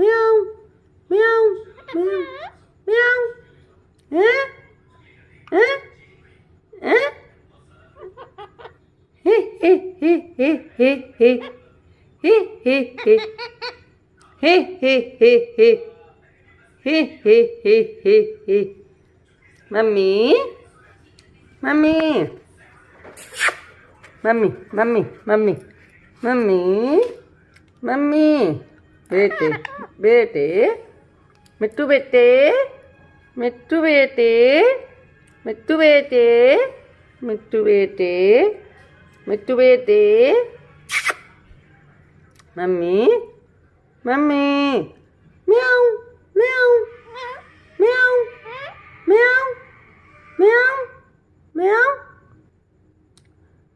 meow, meow, meow, meow. Eh? Eh? Eh? He he he he he he he he he he he he he he he he he he. Mummy, mummy, mummy, mummy, mummy, mummy, mummy. बेटे बेटे मिट्टू बेटे मिट्टू बेटे मिट्टू बेटे मिट्टू बेटे मिट्टू बेटे mummy mummy म्याऊ म्याऊ म्याऊ म्याऊ म्याऊ म्याऊ